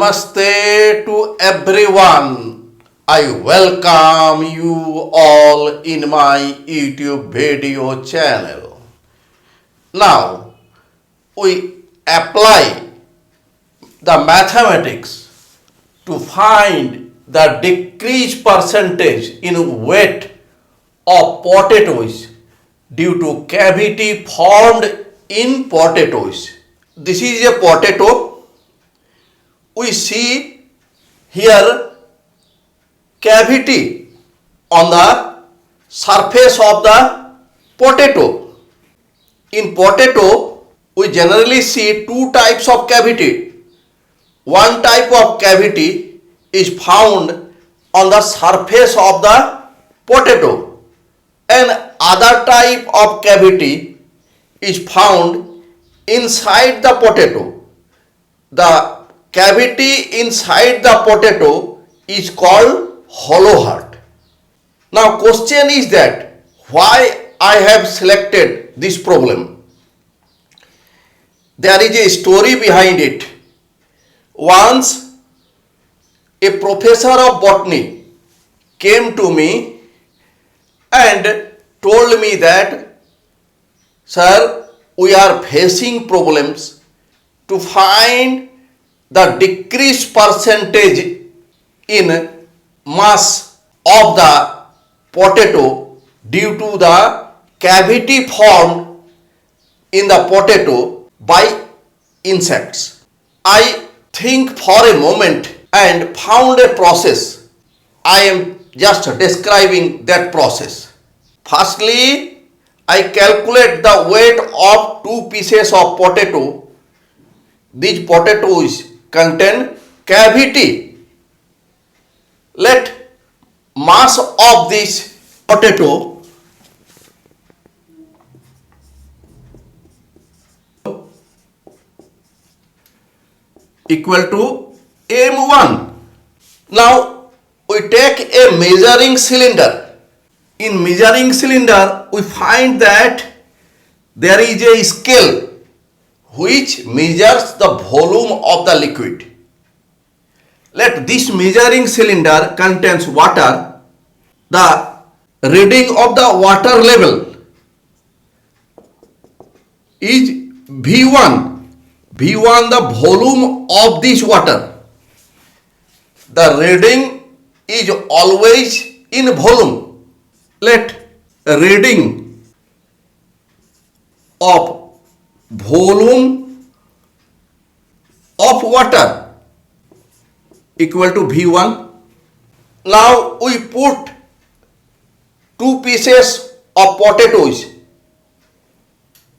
Namaste to everyone. I welcome you all in my YouTube video channel. Now, we apply the mathematics to find the decreased percentage in weight of potatoes due to cavity formed in potatoes. This is a potato. We see here cavity on the surface of the potato. In potato, we generally see two types of cavity. One type of cavity is found on the surface of the potato, and other type of cavity is found inside the potato. The cavity inside the potato is called hollow heart. Now question is that why I have selected this problem. There is a story behind it. Once a professor of botany came to me and told me that, sir, we are facing problems to find the decreased percentage in mass of the potato due to the cavity formed in the potato by insects. I think for a moment and found a process. I am just describing that process. Firstly, I calculate the weight of two pieces of potato. These potatoes contain cavity. Let mass of this potato equal to M1. Now we take a measuring cylinder. In measuring cylinder we find that there is a scale which measures the volume of the liquid. Let this measuring cylinder contains water. The reading of the water level is V1. V1 the volume of this water. The reading is always in volume. Let reading of volume of water equal to V1. Now we put two pieces of potatoes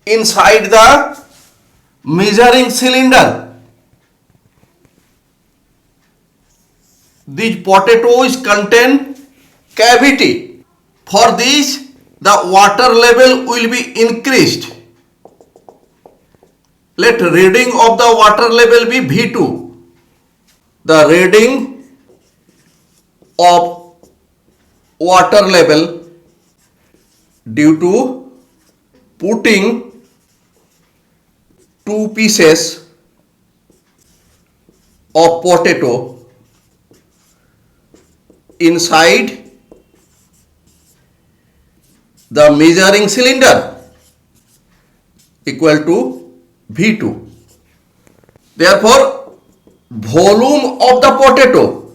inside the measuring cylinder. These potatoes contain cavity. For this, the water level will be increased. Let reading of the water level be V2. The reading of water level due to putting two pieces of potato inside the measuring cylinder equal to V2. Therefore, volume of the potato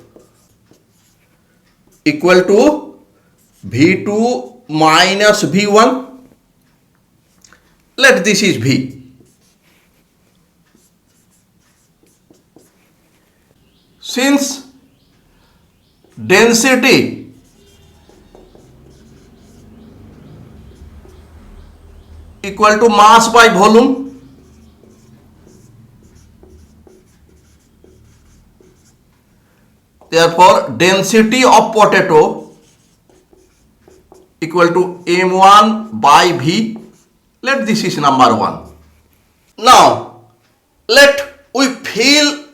equal to V2 minus V1. Let this is V. Since density equal to mass by volume, therefore density of potato equal to M1 by V. Let this is number 1. Now let we fill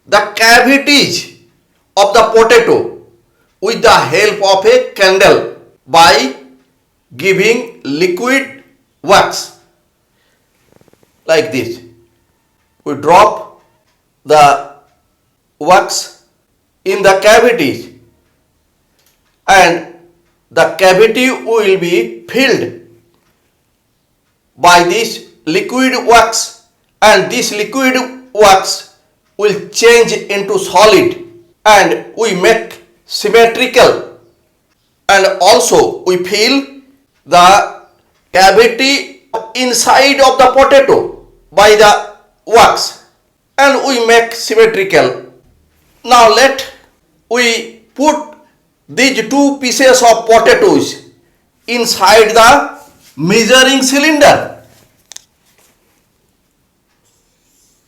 the cavities of the potato with the help of a candle by giving liquid wax like this. We drop the wax in the cavity, and the cavity will be filled by this liquid wax, and this liquid wax will change into solid, and we make symmetrical, and also we fill the cavity inside of the potato by the wax, and we make symmetrical. Now let we put these two pieces of potatoes inside the measuring cylinder.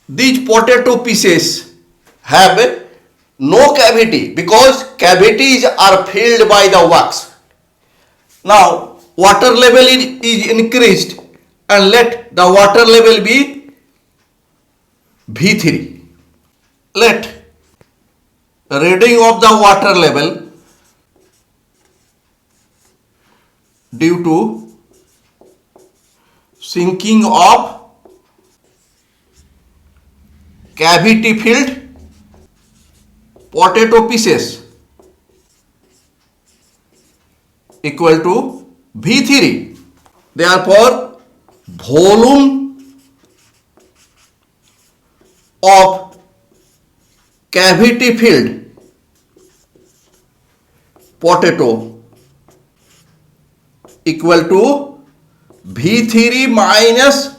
These potato pieces have no cavity because cavities are filled by the wax. Now water level is increased, and let the water level be V3. Let reading of the water level due to sinking of cavity filled potato pieces equal to V3. Therefore, volume of cavity filled potato equal to V3 minus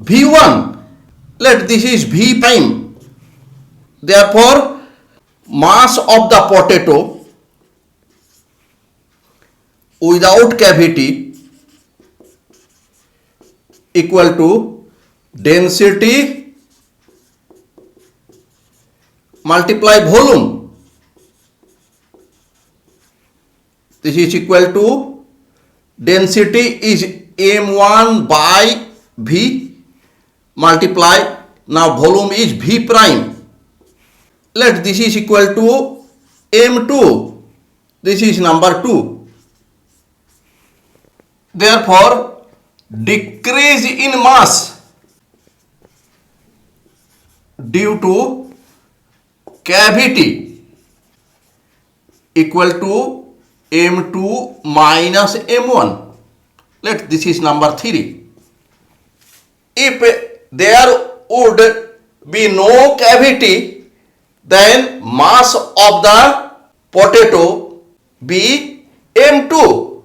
V1. Let this is V prime. Therefore, mass of the potato without cavity equal to density multiply volume. This is equal to density is m1 by v multiply, now volume is v prime. Let this is equal to m2. This is number 2. Therefore, decrease in mass due to cavity equal to m2 minus m1. Let this is number 3. If there would be no cavity, then mass of the potato be m2.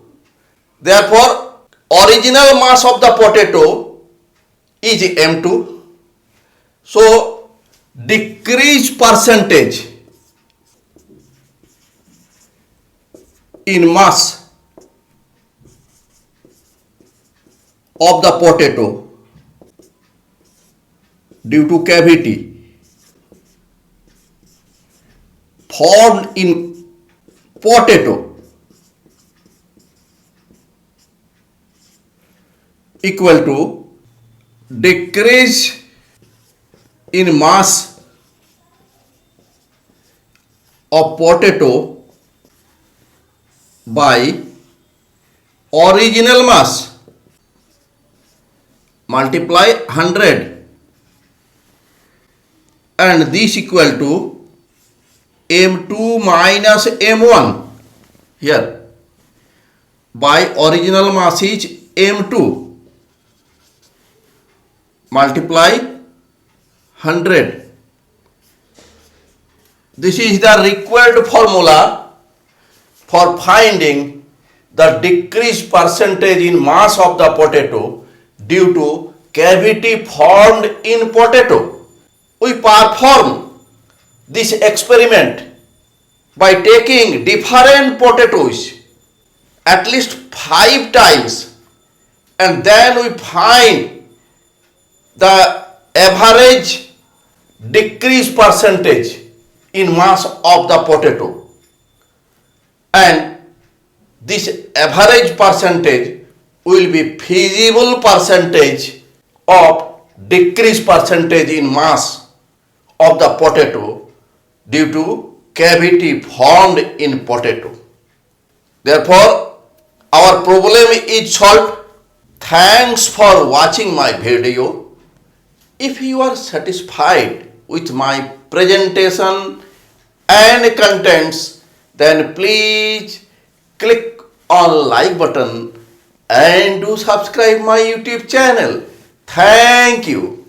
Therefore, original mass of the potato is m2. So, decrease percentage in mass of the potato due to cavity formed in potato equal to decrease in mass of potato by original mass multiply 100, and this equal to m2 minus m1 here by original mass is m2 multiply 100. This is the required formula for finding the decreased percentage in mass of the potato due to cavity formed in potato. We perform this experiment by taking different potatoes at least 5 times, and then we find the average decrease percentage in mass of the potato, and this average percentage will be feasible percentage of decrease percentage in mass of the potato due to cavity formed in potato. Therefore, our problem is solved. Thanks for watching my video. If you are satisfied with my presentation and contents, then please click on like button and do subscribe my YouTube channel. Thank you.